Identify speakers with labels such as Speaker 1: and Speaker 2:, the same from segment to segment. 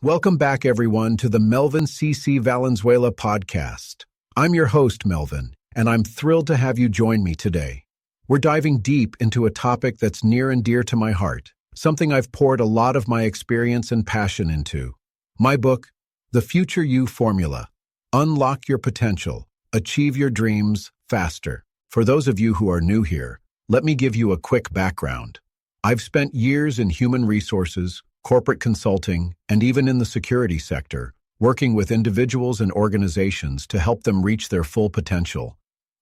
Speaker 1: Welcome back, everyone, to the Melvyn C.C. Valenzuela Podcast. I'm your host, Melvyn, and I'm thrilled to have you join me today. We're diving deep into a topic that's near and dear to my heart, something I've poured a lot of my experience and passion into. My book, The Future You Formula. Unlock your potential. Achieve your dreams faster. For those of you who are new here, let me give you a quick background. I've spent years in human resources, corporate consulting, and even in the security sector, working with individuals and organizations to help them reach their full potential.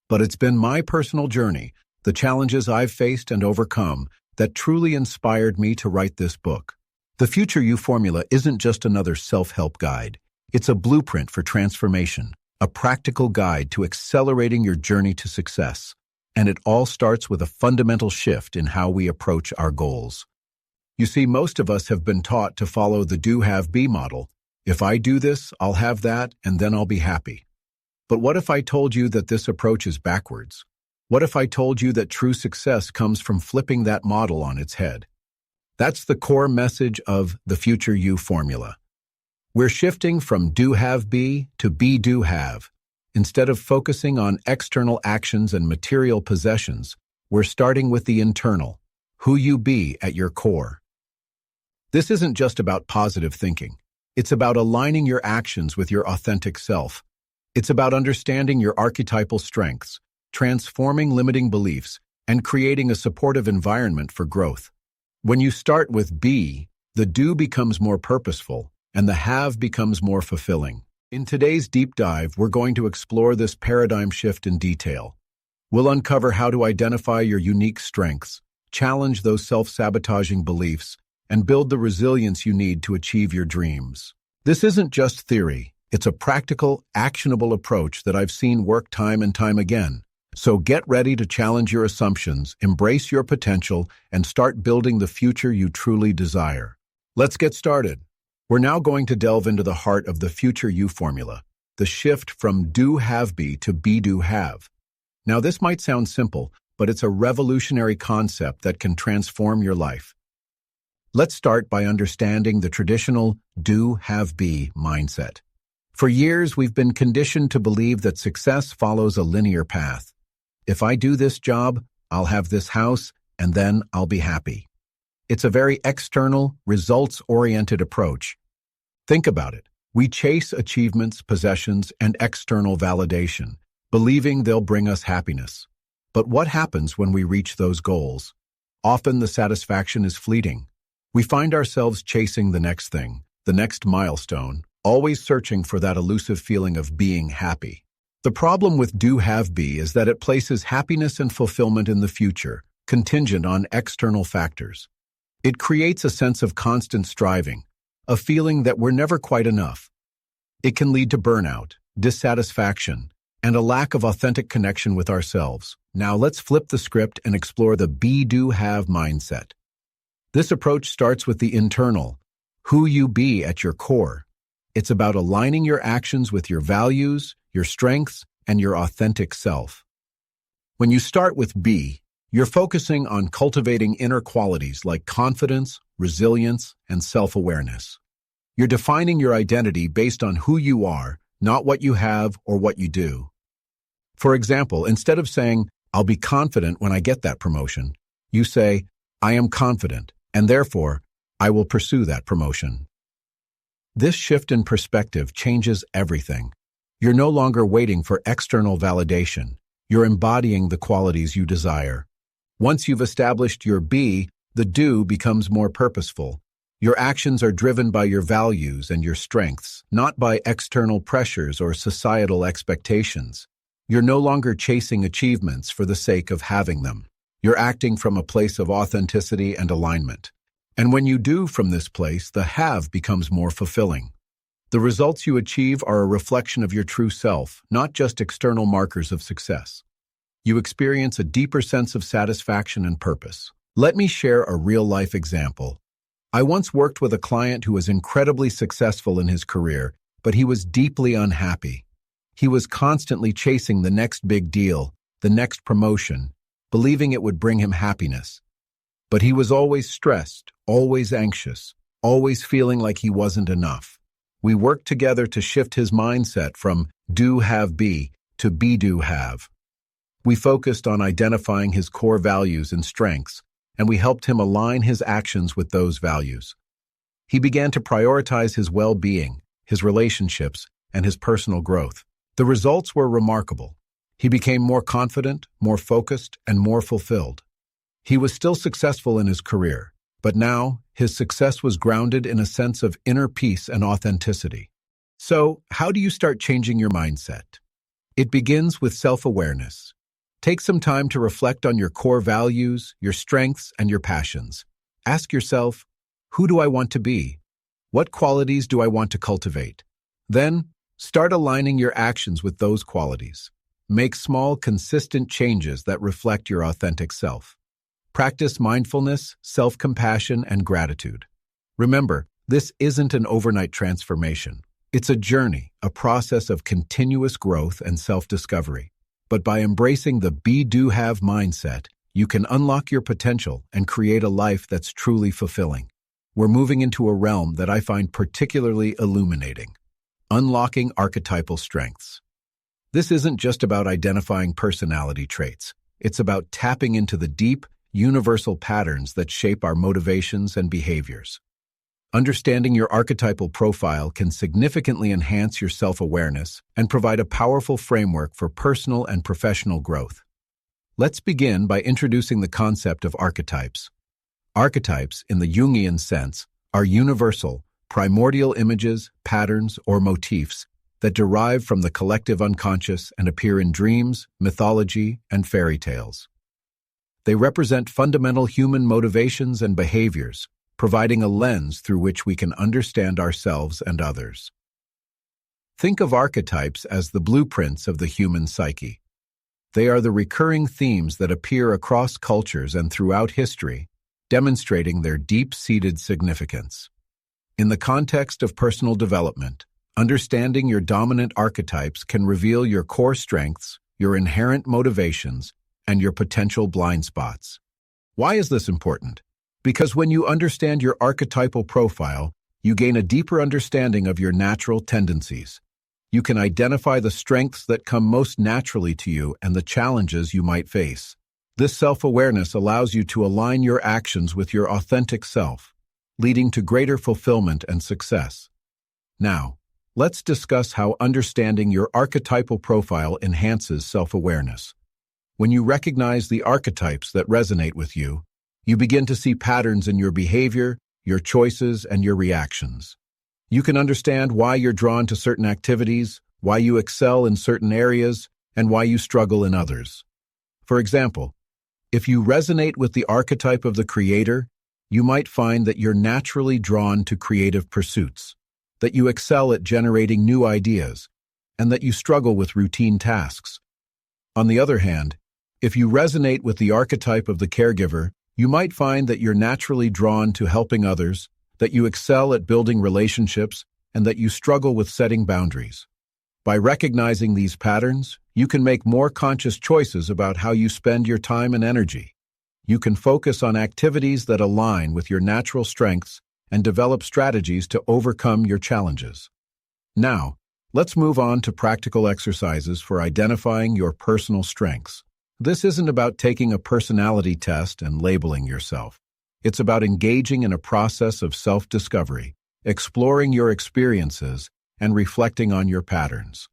Speaker 1: But it's been my personal journey, the challenges I've faced and overcome, that truly inspired me to write this book. The Future You Formula isn't just another self-help guide. It's a blueprint for transformation, a practical guide to accelerating your journey to success. And it all starts with a fundamental shift in how we approach our goals. You see, most of us have been taught to follow the do-have-be model. If I do this, I'll have that, and then I'll be happy. But what if I told you that this approach is backwards? What if I told you that true success comes from flipping that model on its head? That's the core message of the Future You Formula. We're shifting from do-have-be to be-do-have. Instead of focusing on external actions and material possessions, we're starting with the internal, who you be at your core. This isn't just about positive thinking. It's about aligning your actions with your authentic self. It's about understanding your archetypal strengths, transforming limiting beliefs, and creating a supportive environment for growth. When you start with be, the do becomes more purposeful, and the have becomes more fulfilling. In today's deep dive, we're going to explore this paradigm shift in detail. We'll uncover how to identify your unique strengths, challenge those self-sabotaging beliefs, and build the resilience you need to achieve your dreams. This isn't just theory. It's a practical, actionable approach that I've seen work time and time again. So get ready to challenge your assumptions, embrace your potential, and start building the future you truly desire. Let's get started. We're now going to delve into the heart of the Future You Formula, the shift from do-have-be to be-do-have. Now, this might sound simple, but it's a revolutionary concept that can transform your life. Let's start by understanding the traditional do-have-be mindset. For years, we've been conditioned to believe that success follows a linear path. If I do this job, I'll have this house, and then I'll be happy. It's a very external, results-oriented approach. Think about it. We chase achievements, possessions, and external validation, believing they'll bring us happiness. But what happens when we reach those goals? Often the satisfaction is fleeting. We find ourselves chasing the next thing, the next milestone, always searching for that elusive feeling of being happy. The problem with do-have-be is that it places happiness and fulfillment in the future, contingent on external factors. It creates a sense of constant striving, a feeling that we're never quite enough. It can lead to burnout, dissatisfaction, and a lack of authentic connection with ourselves. Now let's flip the script and explore the be-do-have mindset. This approach starts with the internal, who you be at your core. It's about aligning your actions with your values, your strengths, and your authentic self. When you start with be, you're focusing on cultivating inner qualities like confidence, resilience, and self-awareness. You're defining your identity based on who you are, not what you have or what you do. For example, instead of saying, "I'll be confident when I get that promotion," you say, "I am confident, and therefore, I will pursue that promotion." This shift in perspective changes everything. You're no longer waiting for external validation. You're embodying the qualities you desire. Once you've established your be, the do becomes more purposeful. Your actions are driven by your values and your strengths, not by external pressures or societal expectations. You're no longer chasing achievements for the sake of having them. You're acting from a place of authenticity and alignment. And when you do from this place, the have becomes more fulfilling. The results you achieve are a reflection of your true self, not just external markers of success. You experience a deeper sense of satisfaction and purpose. Let me share a real-life example. I once worked with a client who was incredibly successful in his career, but he was deeply unhappy. He was constantly chasing the next big deal, the next promotion, believing it would bring him happiness. But he was always stressed, always anxious, always feeling like he wasn't enough. We worked together to shift his mindset from do, have, be to be, do, have. We focused on identifying his core values and strengths, and we helped him align his actions with those values. He began to prioritize his well-being, his relationships, and his personal growth. The results were remarkable. He became more confident, more focused, and more fulfilled. He was still successful in his career, but now his success was grounded in a sense of inner peace and authenticity. So, how do you start changing your mindset? It begins with self-awareness. Take some time to reflect on your core values, your strengths, and your passions. Ask yourself, who do I want to be? What qualities do I want to cultivate? Then, start aligning your actions with those qualities. Make small, consistent changes that reflect your authentic self. Practice mindfulness, self-compassion, and gratitude. Remember, this isn't an overnight transformation. It's a journey, a process of continuous growth and self-discovery. But by embracing the be, do, have mindset, you can unlock your potential and create a life that's truly fulfilling. We're moving into a realm that I find particularly illuminating: unlocking archetypal strengths. This isn't just about identifying personality traits. It's about tapping into the deep, universal patterns that shape our motivations and behaviors. Understanding your archetypal profile can significantly enhance your self-awareness and provide a powerful framework for personal and professional growth. Let's begin by introducing the concept of archetypes. Archetypes, in the Jungian sense, are universal, primordial images, patterns, or motifs that derive from the collective unconscious and appear in dreams, mythology, and fairy tales. They represent fundamental human motivations and behaviors, providing a lens through which we can understand ourselves and others. Think of archetypes as the blueprints of the human psyche. They are the recurring themes that appear across cultures and throughout history, demonstrating their deep-seated significance. In the context of personal development, understanding your dominant archetypes can reveal your core strengths, your inherent motivations, and your potential blind spots. Why is this important? Because when you understand your archetypal profile, you gain a deeper understanding of your natural tendencies. You can identify the strengths that come most naturally to you and the challenges you might face. This self-awareness allows you to align your actions with your authentic self, leading to greater fulfillment and success. Now, let's discuss how understanding your archetypal profile enhances self-awareness. When you recognize the archetypes that resonate with you, you begin to see patterns in your behavior, your choices, and your reactions. You can understand why you're drawn to certain activities, why you excel in certain areas, and why you struggle in others. For example, if you resonate with the archetype of the creator, you might find that you're naturally drawn to creative pursuits, that you excel at generating new ideas, and that you struggle with routine tasks. On the other hand, if you resonate with the archetype of the caregiver, you might find that you're naturally drawn to helping others, that you excel at building relationships, and that you struggle with setting boundaries. By recognizing these patterns, you can make more conscious choices about how you spend your time and energy. You can focus on activities that align with your natural strengths and develop strategies to overcome your challenges. Now, let's move on to practical exercises for identifying your personal strengths. This isn't about taking a personality test and labeling yourself. It's about engaging in a process of self-discovery, exploring your experiences, and reflecting on your patterns.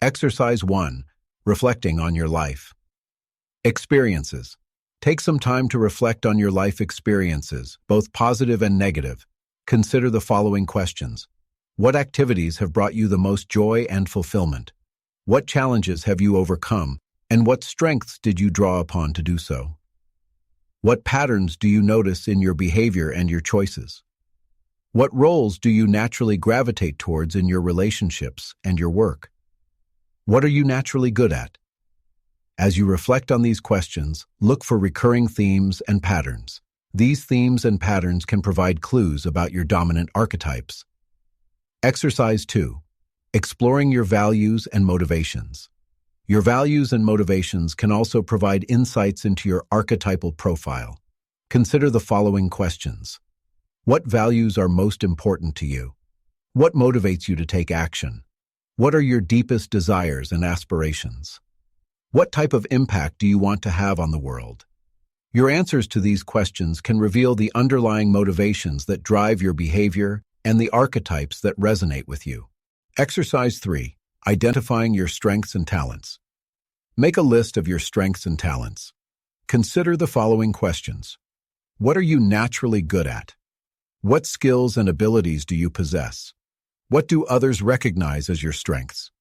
Speaker 1: Exercise 1. Reflecting on your life. Experiences. Take some time to reflect on your life experiences, both positive and negative. Consider the following questions. What activities have brought you the most joy and fulfillment? What challenges have you overcome? And what strengths did you draw upon to do so? What patterns do you notice in your behavior and your choices? What roles do you naturally gravitate towards in your relationships and your work? What are you naturally good at? As you reflect on these questions, look for recurring themes and patterns. These themes and patterns can provide clues about your dominant archetypes. Exercise 2. Exploring your values and motivations. Your values and motivations can also provide insights into your archetypal profile. Consider the following questions. What values are most important to you? What motivates you to take action? What are your deepest desires and aspirations? What type of impact do you want to have on the world? Your answers to these questions can reveal the underlying motivations that drive your behavior and the archetypes that resonate with you. Exercise 3. Identifying your strengths and talents. Make a list of your strengths and talents. Consider the following questions. What are you naturally good at? What skills and abilities do you possess? What do others recognize as your strengths?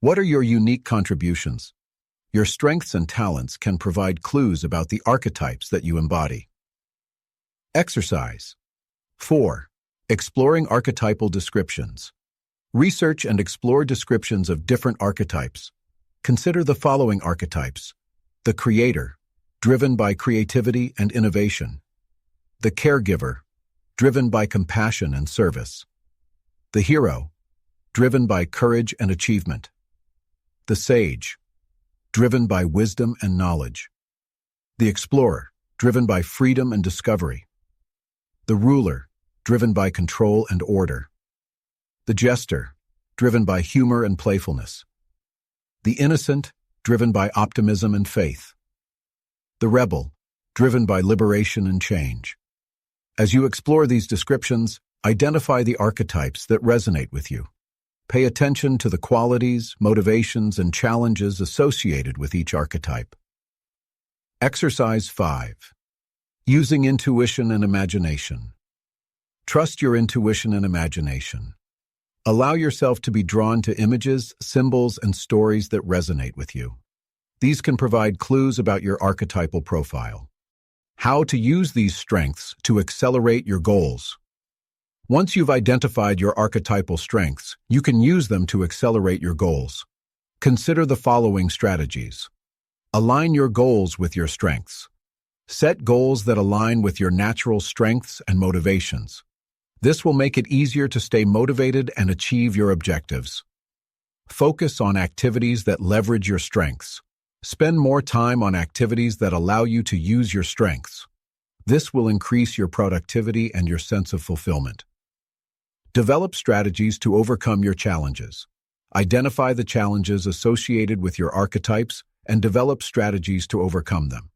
Speaker 1: What are your unique contributions? Your strengths and talents can provide clues about the archetypes that you embody. Exercise 4. Exploring archetypal descriptions. Research and explore descriptions of different archetypes. Consider the following archetypes. The creator, driven by creativity and innovation. The caregiver, driven by compassion and service. The hero, driven by courage and achievement. The sage, driven by wisdom and knowledge. The explorer, driven by freedom and discovery. The ruler, driven by control and order. The jester, driven by humor and playfulness. The innocent, driven by optimism and faith. The rebel, driven by liberation and change. As you explore these descriptions, identify the archetypes that resonate with you. Pay attention to the qualities, motivations, and challenges associated with each archetype. Exercise 5. Using intuition and imagination. Trust your intuition and imagination. Allow yourself to be drawn to images, symbols, and stories that resonate with you. These can provide clues about your archetypal profile. How to use these strengths to accelerate your goals. Once you've identified your archetypal strengths, you can use them to accelerate your goals. Consider the following strategies. Align your goals with your strengths. Set goals that align with your natural strengths and motivations. This will make it easier to stay motivated and achieve your objectives. Focus on activities that leverage your strengths. Spend more time on activities that allow you to use your strengths. This will increase your productivity and your sense of fulfillment. Develop strategies to overcome your challenges. Identify the challenges associated with your archetypes and develop strategies to overcome them.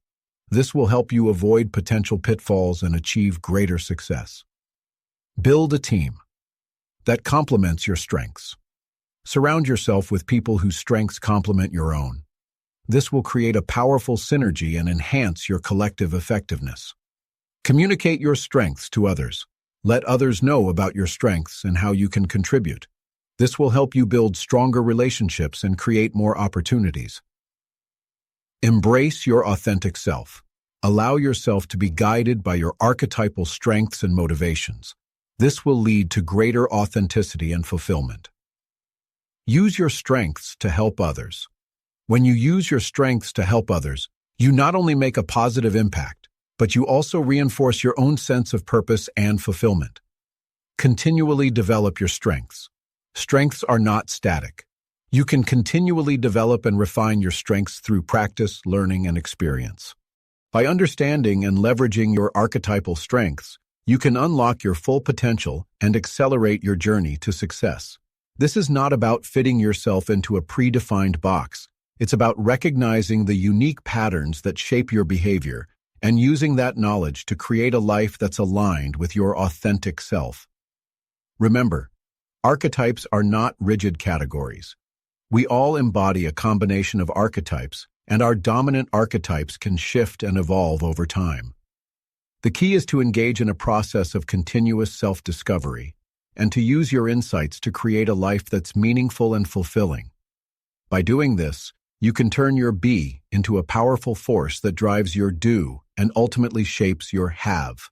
Speaker 1: This will help you avoid potential pitfalls and achieve greater success. Build a team that complements your strengths. Surround yourself with people whose strengths complement your own. This will create a powerful synergy and enhance your collective effectiveness. Communicate your strengths to others. Let others know about your strengths and how you can contribute. This will help you build stronger relationships and create more opportunities. Embrace your authentic self. Allow yourself to be guided by your archetypal strengths and motivations. This will lead to greater authenticity and fulfillment. Use your strengths to help others. When you use your strengths to help others, you not only make a positive impact, but you also reinforce your own sense of purpose and fulfillment. Continually develop your strengths. Strengths are not static. You can continually develop and refine your strengths through practice, learning, and experience. By understanding and leveraging your archetypal strengths, you can unlock your full potential and accelerate your journey to success. This is not about fitting yourself into a predefined box. It's about recognizing the unique patterns that shape your behavior and using that knowledge to create a life that's aligned with your authentic self. Remember, archetypes are not rigid categories. We all embody a combination of archetypes, and our dominant archetypes can shift and evolve over time. The key is to engage in a process of continuous self-discovery and to use your insights to create a life that's meaningful and fulfilling. By doing this, you can turn your be into a powerful force that drives your do and ultimately shapes your have.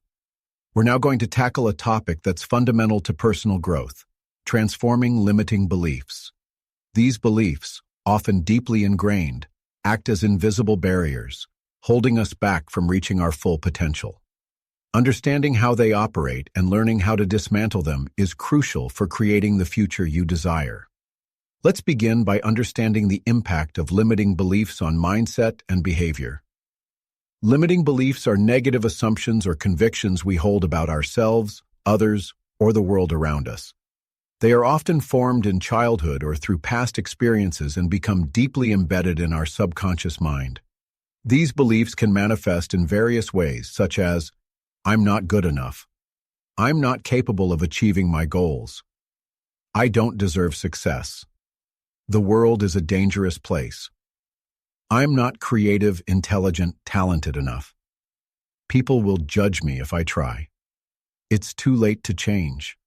Speaker 1: We're now going to tackle a topic that's fundamental to personal growth: transforming limiting beliefs. These beliefs, often deeply ingrained, act as invisible barriers, holding us back from reaching our full potential. Understanding how they operate and learning how to dismantle them is crucial for creating the future you desire. Let's begin by understanding the impact of limiting beliefs on mindset and behavior. Limiting beliefs are negative assumptions or convictions we hold about ourselves, others, or the world around us. They are often formed in childhood or through past experiences and become deeply embedded in our subconscious mind. These beliefs can manifest in various ways, such as, I'm not good enough. I'm not capable of achieving my goals. I don't deserve success. The world is a dangerous place. I'm not creative, intelligent, talented enough. People will judge me if I try. It's too late to change.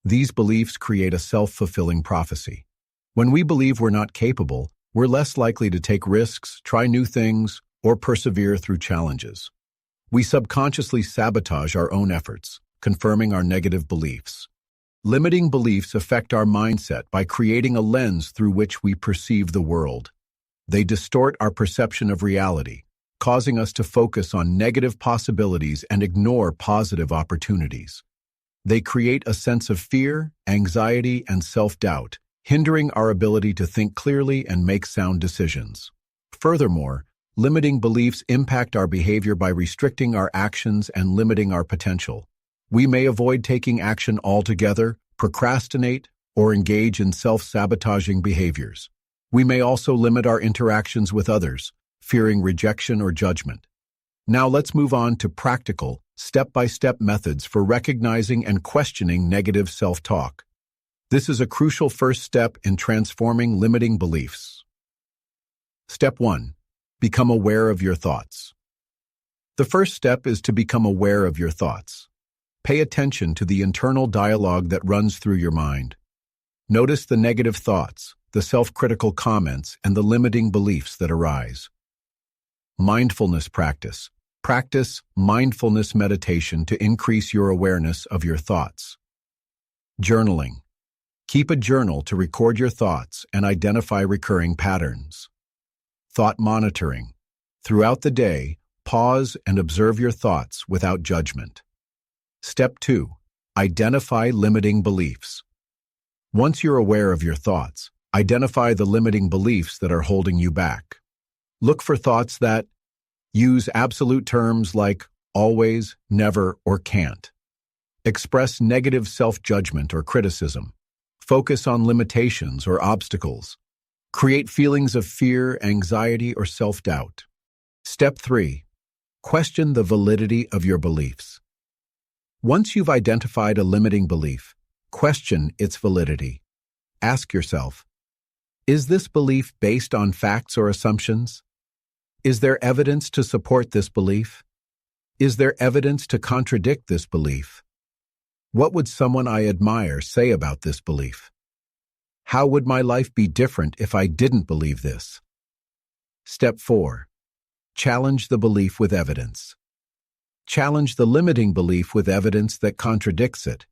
Speaker 1: These beliefs create a self-fulfilling prophecy. When we believe we're not capable, we're less likely to take risks, try new things, or persevere through challenges. We subconsciously sabotage our own efforts, confirming our negative beliefs. Limiting beliefs affect our mindset by creating a lens through which we perceive the world. They distort our perception of reality, causing us to focus on negative possibilities and ignore positive opportunities. They create a sense of fear, anxiety, and self-doubt, hindering our ability to think clearly and make sound decisions. Furthermore, limiting beliefs impact our behavior by restricting our actions and limiting our potential. We may avoid taking action altogether, procrastinate, or engage in self-sabotaging behaviors. We may also limit our interactions with others, fearing rejection or judgment. Now let's move on to practical, step-by-step methods for recognizing and questioning negative self-talk. This is a crucial first step in transforming limiting beliefs. Step 1. Become aware of your thoughts. The first step is to become aware of your thoughts. Pay attention to the internal dialogue that runs through your mind. Notice the negative thoughts, the self-critical comments, and the limiting beliefs that arise. Mindfulness practice. Practice mindfulness meditation to increase your awareness of your thoughts. Journaling. Keep a journal to record your thoughts and identify recurring patterns. Thought monitoring. Throughout the day, pause and observe your thoughts without judgment. Step 2. Identify limiting beliefs. Once you're aware of your thoughts, identify the limiting beliefs that are holding you back. Look for thoughts that use absolute terms like always, never, or can't. Express negative self-judgment or criticism. Focus on limitations or obstacles. Create feelings of fear, anxiety, or self-doubt. Step 3. Question the validity of your beliefs. Once you've identified a limiting belief, question its validity. Ask yourself, is this belief based on facts or assumptions? Is there evidence to support this belief? Is there evidence to contradict this belief? What would someone I admire say about this belief? How would my life be different if I didn't believe this? Step 4. Challenge the belief with evidence. Challenge the limiting belief with evidence that contradicts it.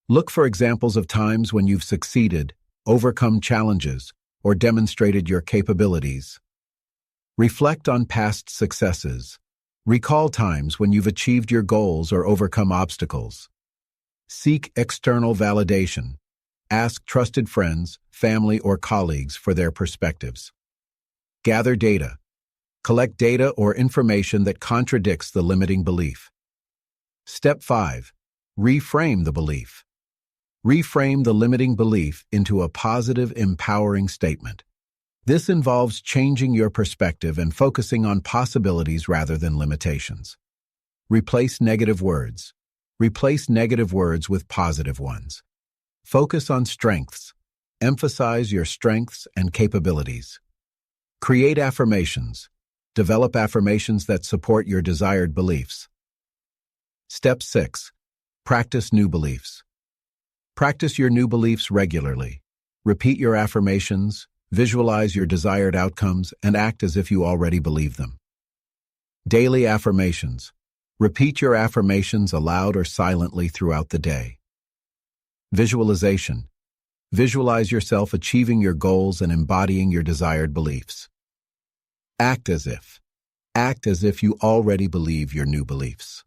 Speaker 1: Look for examples of times when you've succeeded, overcome challenges, or demonstrated your capabilities. Reflect on past successes. Recall times when you've achieved your goals or overcome obstacles. Seek external validation. Ask trusted friends, family, or colleagues for their perspectives. Gather data. Collect data or information that contradicts the limiting belief. Step 5. Reframe the belief. Reframe the limiting belief into a positive, empowering statement. This involves changing your perspective and focusing on possibilities rather than limitations. Replace negative words. Replace negative words with positive ones. Focus on strengths. Emphasize your strengths and capabilities. Create affirmations. Develop affirmations that support your desired beliefs. Step 6. Practice new beliefs. Practice your new beliefs regularly. Repeat your affirmations, visualize your desired outcomes, and act as if you already believe them. Daily affirmations. Repeat your affirmations aloud or silently throughout the day. Visualization. Visualize yourself achieving your goals and embodying your desired beliefs. Act as if. Act as if you already believe your new beliefs.